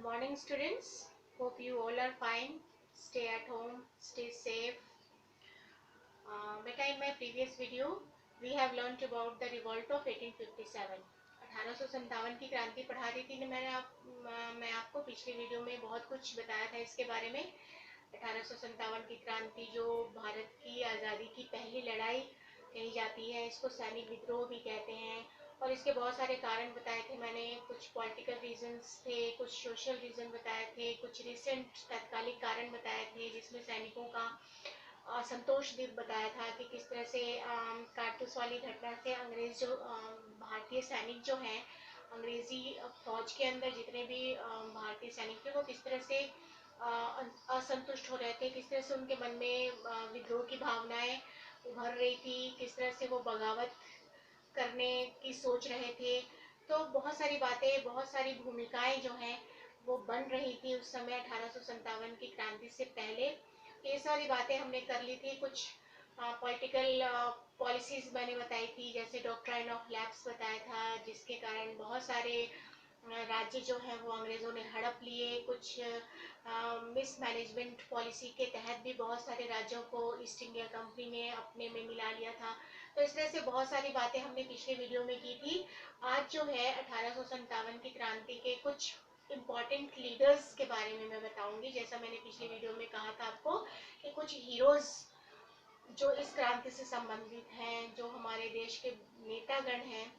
morning, students. Hope you all are fine. Stay at home, stay safe. Beta, in my previous video, we have learnt about the revolt of 1857. 1857 की क्रांति पढ़ा रही थी मैं आपको पिछली वीडियो में बहुत कुछ बताया था इसके बारे में। 1857 की क्रांति जो भारत की आज़ादी की पहली लड़ाई कही जाती है, इसको सैनिक विद्रोह भी कहते हैं। और इसके बहुत सारे कारण बताए थे मैंने। कुछ पॉलिटिकल रीजंस थे, कुछ सोशल रीजन बताए थे, कुछ रिसेंट तात्कालिक कारण बताए थे जिसमें सैनिकों का असंतोष भी बताया था कि किस तरह से कारतूस वाली घटना से अंग्रेज जो भारतीय सैनिक जो हैं, अंग्रेजी फौज के अंदर जितने भी भारतीय सैनिक थे वो किस तरह से असंतुष्ट हो रहे थे, किस तरह से उनके मन में विद्रोह की भावनाएं उभर रही थी, किस तरह से वो बगावत करने की सोच रहे थे। तो बहुत सारी बातें, बहुत सारी भूमिकाएं जो हैं वो बन रही थी उस समय 1857 की क्रांति से पहले। ये सारी बातें हमने कर ली थी। कुछ पॉलिटिकल पॉलिसीज मैंने बताई थी, जैसे डॉक्ट्राइन ऑफ लैप्स बताया था, जिसके कारण बहुत सारे राज्य जो है वो अंग्रेजों ने हड़प लिए। कुछ मिस मैनेजमेंट पॉलिसी के तहत भी बहुत सारे राज्यों को ईस्ट इंडिया कंपनी ने अपने में मिला लिया था। तो इस तरह से बहुत सारी बातें हमने पिछले वीडियो में की थी। आज जो है 1857 की क्रांति के कुछ इम्पोर्टेंट लीडर्स के बारे में मैं बताऊंगी। जैसा मैंने पिछली वीडियो में कहा था आपको कि कुछ हीरोज जो इस क्रांति से संबंधित हैं, जो हमारे देश के नेतागण हैं,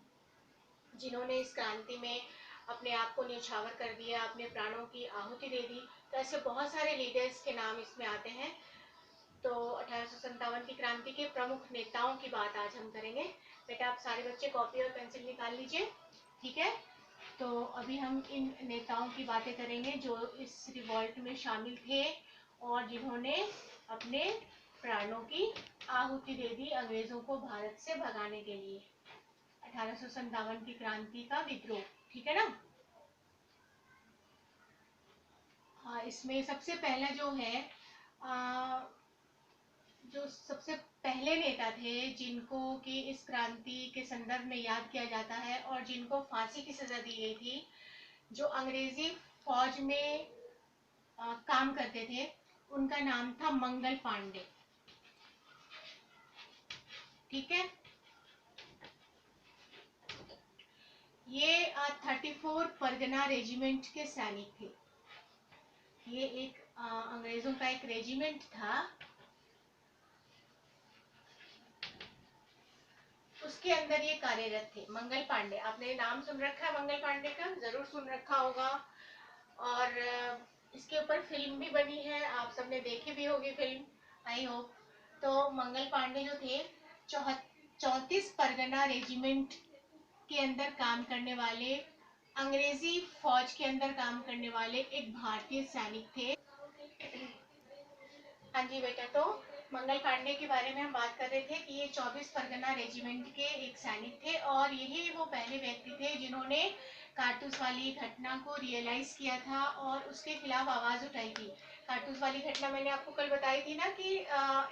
जिन्होंने इस क्रांति में अपने आप को न्यौछावर कर दिया, अपने प्राणों की आहुति दे दी। तो ऐसे बहुत सारे लीडर्स के नाम इसमें आते हैं। तो 1857 की क्रांति के प्रमुख नेताओं की बात आज हम करेंगे। बेटा आप सारे बच्चे कॉपी और पेंसिल निकाल लीजिए, ठीक है। तो अभी हम इन नेताओं की बातें करेंगे जो इस रिवॉल्ट में शामिल थे और जिन्होंने अपने प्राणों की आहुति दे दी अंग्रेजों को भारत से भगाने के लिए। 1857 की क्रांति का विद्रोह, ठीक है ना। हाँ, इसमें सबसे पहला जो है जो सबसे पहले नेता थे जिनको कि इस क्रांति के संदर्भ में याद किया जाता है और जिनको फांसी की सजा दी गई थी, जो अंग्रेजी फौज में काम करते थे, उनका नाम था मंगल पांडे, ठीक है। ये 34 परगना रेजिमेंट के सैनिक थे। ये एक अंग्रेजों का एक रेजिमेंट था, उसके अंदर ये कार्यरत थे। मंगल पांडे, आपने नाम सुन रखा है मंगल पांडे का, जरूर सुन रखा होगा। और इसके ऊपर फिल्म भी बनी है, आप सबने देखी भी होगी फिल्म, आई होप। तो मंगल पांडे जो थे 34 परगना रेजिमेंट के अंदर काम करने वाले, अंग्रेजी फौज के अंदर काम करने वाले एक भारतीय सैनिक थे। हाँ जी बेटा, तो मंगल पांडे के बारे में हम बात कर रहे थे कि ये 24 परगना रेजिमेंट के एक सैनिक थे और यही वो पहले व्यक्ति थे जिन्होंने कारतूस वाली घटना को रियलाइज किया था और उसके खिलाफ आवाज उठाई थी। कारतूस वाली घटना मैंने आपको कल बताई थी ना कि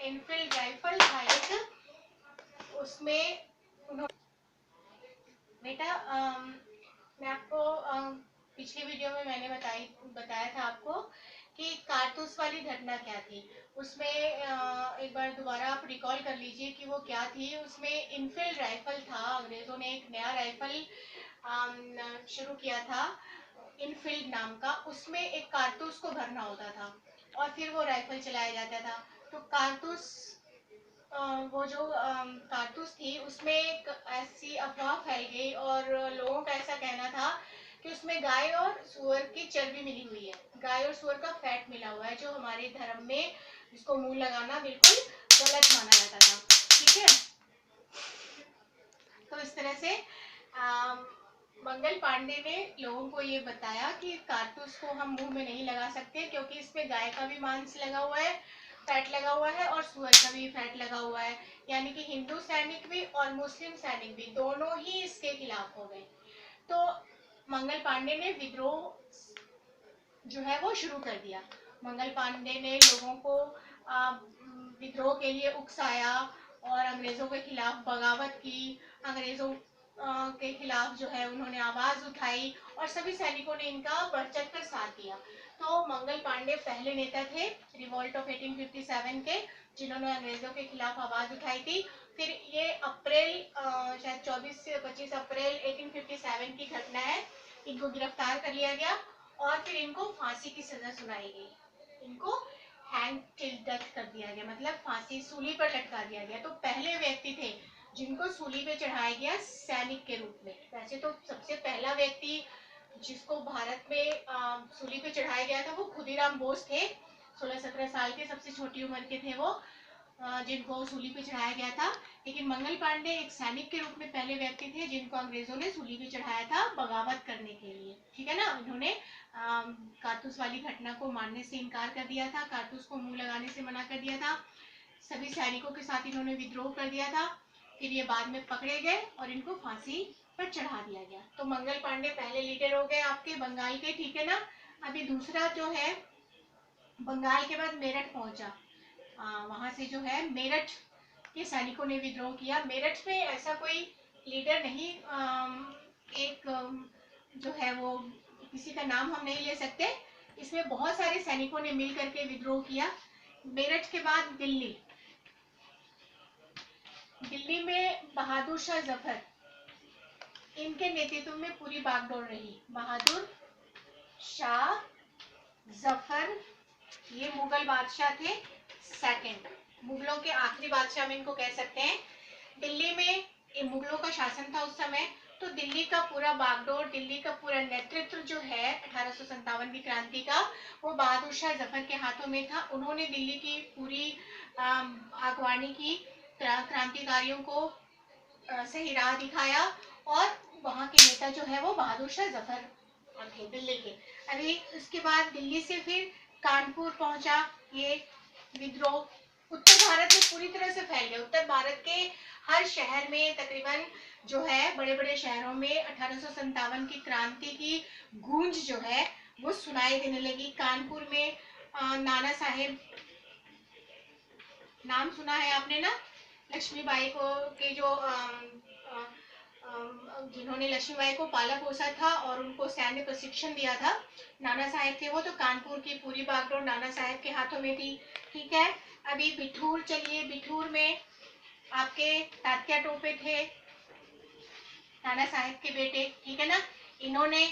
इनफील्ड राइफल था एक, उसमें बेटा मैं आपको पिछली वीडियो में मैंने बताया था आपको कि कारतूस वाली घटना क्या थी। उसमें एक बार दोबारा आप रिकॉल कर लीजिए कि वो क्या थी। उसमें इनफील्ड राइफल था, अंग्रेजों ने एक नया राइफल शुरू किया था इनफील्ड नाम का। उसमें एक कारतूस को भरना होता था और फिर वो राइफल चलाया जाता था। तो कारतूस वो जो कारतूस थी उसमें एक ऐसी अफवाह फैल गई और लोगों का ऐसा कहना था कि उसमें गाय और सुअर की चर्बी मिली हुई है, गाय और सुअर का फैट मिला हुआ है, जो हमारे धर्म में जिसको मुंह लगाना बिल्कुल गलत माना जाता था, ठीक है। तो इस तरह से मंगल पांडे ने लोगों को ये बताया कि कारतूस को हम मुंह में नहीं लगा सकते क्योंकि इसमें गाय का भी मांस लगा हुआ है, फैट लगा हुआ है और सुअर का भी फैट लगा हुआ है, यानी कि हिंदू सैनिक भी और मुस्लिम सैनिक भी दोनों ही इसके खिलाफ हो गए। तो मंगल पांडे ने विद्रोह जो है वो शुरू कर दिया। मंगल पांडे ने लोगों को विद्रोह के लिए उकसाया और अंग्रेजों के खिलाफ बगावत की। अंग्रेजों के खिलाफ जो है उन्होंने आवाज उठाई और सभी सैनिकों ने इनका बढ़ चढ़ कर साथ दिया। तो मंगल पांडे पहले नेता थे रिवॉल्ट ऑफ 1857 के, जिन्होंने अंग्रेजों के खिलाफ आवाज उठाई थी। फिर ये अप्रैल शायद 24 से 25 अप्रैल 1857 की घटना है। इनको गिरफ्तार कर लिया गया और फिर इनको फांसी की सजा सुनाई गई। इनको हैंग टिल डेथ कर दिया गया, मतलब फांसी सूली पर लटका दिया गया। तो पहले व्यक्ति थे जिनको सूली पे चढ़ाया गया सैनिक के रूप में। वैसे तो सबसे पहला व्यक्ति जिसको भारत में सूली पे चढ़ाया गया था वो खुदीराम बोस थे। 16-17 साल के सबसे छोटी उम्र के थे वो, जिनको सूली पे चढ़ाया गया था। लेकिन मंगल पांडे एक सैनिक के रूप में पहले व्यक्ति थे जिनको अंग्रेजों ने सूली पे चढ़ाया था बगावत करने के लिए। ठीक है ना, इन्होंने कारतूस वाली घटना को मानने से इनकार कर दिया था, कारतूस को मुंह लगाने से मना कर दिया था। सभी सैनिकों के साथ इन्होंने विद्रोह कर दिया था। फिर ये बाद में पकड़े गए और इनको फांसी पर चढ़ा दिया गया। तो मंगल पांडे पहले लीडर हो गए आपके बंगाल के। ठीक है ना, अभी दूसरा जो है बंगाल के बाद मेरठ पहुंचा। वहां से जो है मेरठ के सैनिकों ने विद्रोह किया। मेरठ में ऐसा कोई लीडर नहीं, एक जो है वो किसी का नाम हम नहीं ले सकते। इसमें बहुत सारे सैनिकों ने मिल करके विद्रोह किया। मेरठ के बाद दिल्ली, दिल्ली में बहादुर शाह जफर, इनके नेतृत्व में पूरी बागडोर रही। बहादुर शाह जफर ये मुगल बादशाह थे, सेकंड मुगलों के आखिरी बादशाह हम इनको कह सकते हैं। दिल्ली में मुगलों का शासन था उस समय। तो दिल्ली का पूरा बागडोर, दिल्ली का पूरा नेतृत्व जो है 1857 की क्रांति का, वो बहादुर शाह जफर के हाथों में था। उन्होंने दिल्ली की पूरी अगवानी की, क्रांतिकारियों को सही राह दिखाया और वहाँ के नेता जो है वो बहादुर शाह जफर थे दिल्ली के। अभी उसके बाद दिल्ली से फिर कानपुर पहुंचा ये विद्रोह। उत्तर भारत में पूरी तरह से फैल गया। उत्तर भारत के हर शहर में तकरीबन जो है बड़े बड़े शहरों में 1857 की क्रांति की गूंज जो है वो सुनाई देने लगी। कानपुर में नाना साहेब, नाम सुना है आपने ना, लक्ष्मीबाई को के जो जिन्होंने लक्ष्मीबाई को पाला पोसा था और उनको सैन्य प्रशिक्षण दिया था, नाना साहेब थे वो। तो कानपुर की पूरी बागडोर नाना साहेब के हाथों में थी। ठीक है, अभी बिठूर चलिए, बिठूर में आपके तात्या टोपे थे, नाना साहेब के बेटे। ठीक है ना, इन्होंने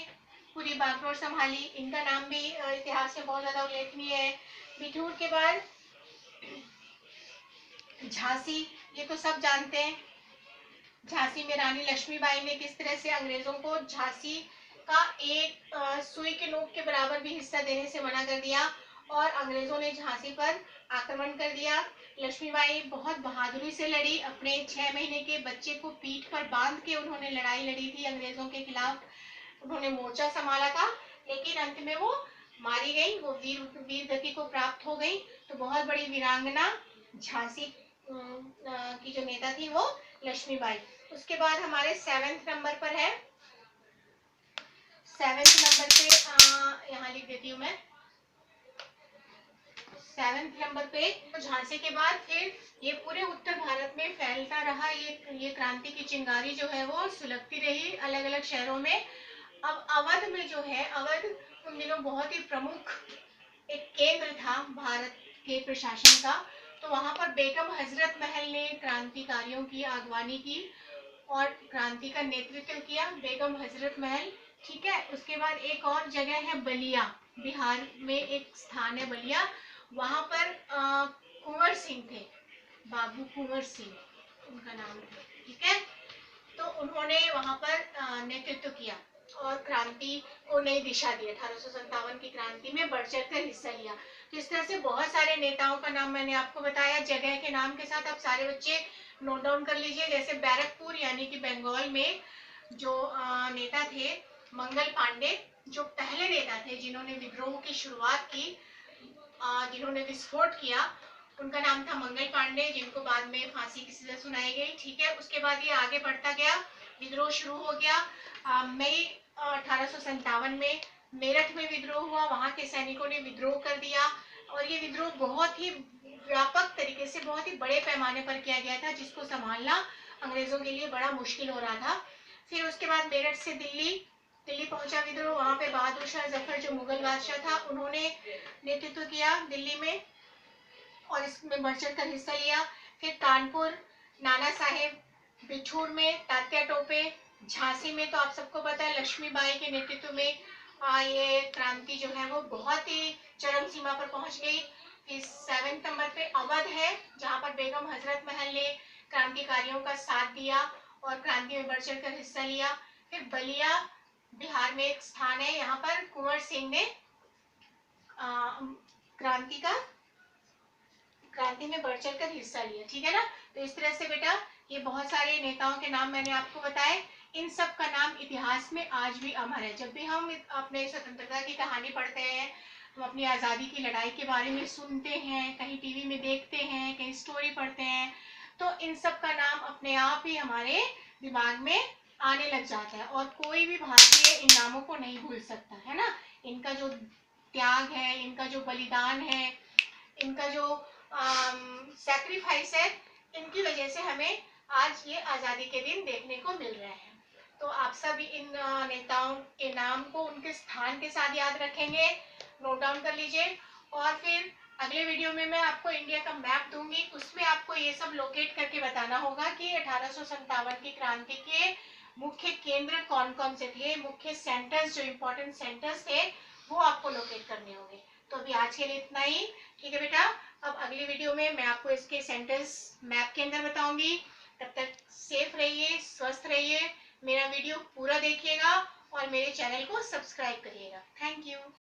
पूरी बागडोर संभाली। इनका नाम भी इतिहास में बहुत ज्यादा उल्लेखनीय है। बिठूर के बाद झांसी, ये तो सब जानते हैं। झांसी में रानी लक्ष्मीबाई ने किस तरह से अंग्रेजों को झांसी का एक सुई के नोक के बराबर भी हिस्सा देने से मना कर दिया और अंग्रेजों ने झांसी पर आक्रमण कर दिया। लक्ष्मीबाई बहुत बहादुरी से लड़ी। अपने 6 महीने के बच्चे को पीठ पर बांध के उन्होंने लड़ाई लड़ी थी अंग्रेजों के खिलाफ। उन्होंने मोर्चा संभाला था, लेकिन अंत में वो मारी गई, वो वीर गति को प्राप्त हो गई। तो बहुत बड़ी वीरांगना झांसी की जो नेता थी वो लक्ष्मीबाई। उसके बाद हमारे 7वें नंबर पर है, 7वें नंबर पे यहाँ लिख देती हूँ मैं, 7वें नंबर पे झांसी के बाद फिर ये पूरे उत्तर भारत में फैलता रहा। ये क्रांति की चिंगारी जो है वो सुलगती रही अलग अलग शहरों में। अब अवध में जो है, अवध उन दिनों बहुत ही प्रमुख एक केंद्र था भारत के प्रशासन का। तो वहां पर बेगम हजरत महल ने क्रांतिकारियों की अगवानी की और क्रांति का नेतृत्व किया, बेगम हजरत महल। ठीक है, उसके बाद एक और जगह है बलिया, बिहार में एक स्थान है बलिया। वहां पर कुंवर सिंह थे, बाबू कुंवर सिंह उनका नाम था। ठीक है, तो उन्होंने वहां पर नेतृत्व किया और क्रांति को नई दिशा दी। 1857 की क्रांति में बढ़ चढ़कर हिस्सा लिया। तो इस तरह से बहुत सारे नेताओं का नाम मैंने आपको बताया। जगह के नाम के साथ आप सारे बच्चे नोट डाउन कर लीजिए। जैसे बैरकपुर यानी कि बंगाल में जो नेता थे मंगल पांडे, जो पहले नेता थे जिन्होंने विद्रोह की शुरुआत की, जिन्होंने विस्फोट किया, उनका नाम था मंगल पांडे, जिनको बाद में फांसी की सजा सुनाई गई। ठीक है, उसके बाद ये आगे बढ़ता गया, विद्रोह शुरू हो गया। मई 1857 में मेरठ में विद्रोह हुआ। वहां के सैनिकों ने विद्रोह कर दिया और ये विद्रोह बहुत ही व्यापक तरीके से, बहुत ही बड़े पैमाने पर किया गया था, जिसको संभालना अंग्रेजों के लिए बड़ा मुश्किल हो रहा था। फिर उसके बाद मेरठ से दिल्ली पहुंचा विद्रोह। वहां पे बहादुर शाह जफर जो मुगल बादशाह था उन्होंने नेतृत्व किया दिल्ली में और इसमें बढ़ चढ़ कर हिस्सा लिया। फिर कानपुर, नाना साहेब, बिठूर में तात्या टोपे, झांसी में तो आप सबको पता है लक्ष्मीबाई के नेतृत्व में ये क्रांति जो है वो बहुत ही चरम सीमा पर पहुंच गई। फिर 7 नंबर पे अवध है जहां पर बेगम हजरत महल ने क्रांतिकारियों का साथ दिया और क्रांति में बढ़ चढ़ कर हिस्सा लिया। फिर बलिया बिहार में एक स्थान है, यहाँ पर कुंवर सिंह ने क्रांति में बढ़ चढ़ कर हिस्सा लिया। ठीक है ना। तो इस तरह से बेटा ये बहुत सारे नेताओं के नाम मैंने आपको बताए। इन सब का नाम इतिहास में आज भी अमर है। जब भी हम अपने स्वतंत्रता की कहानी पढ़ते हैं, हम अपनी आज़ादी की लड़ाई के बारे में सुनते हैं, कहीं टीवी में देखते हैं, कहीं स्टोरी पढ़ते हैं, तो इन सब का नाम अपने आप ही हमारे दिमाग में आने लग जाता है और कोई भी भारतीय इन नामों को नहीं भूल सकता है ना। इनका जो त्याग है, इनका जो बलिदान है, इनका जो सैक्रिफाइस है, इनकी वजह से हमें आज ये आज़ादी के दिन देखने को मिल रहे हैं। तो आप सब इन नेताओं के नाम को उनके स्थान के साथ याद रखेंगे, नोट डाउन कर लीजिए। और फिर अगले वीडियो में मैं आपको इंडिया का मैप दूंगी, उसमें आपको ये सब लोकेट करके बताना होगा कि 1857 की क्रांति के मुख्य केंद्र कौन कौन से थे, मुख्य सेंटर्स जो इम्पोर्टेंट सेंटर्स थे वो आपको लोकेट करने होंगे। तो अभी आज के लिए इतना ही। ठीक है बेटा, अब अगली वीडियो में मैं आपको इसके सेंटर्स मैप के अंदर बताऊंगी। तब तक सेफ रहिए, स्वस्थ रहिए, मेरा वीडियो पूरा देखिएगा और मेरे चैनल को सब्सक्राइब करिएगा। Thank you.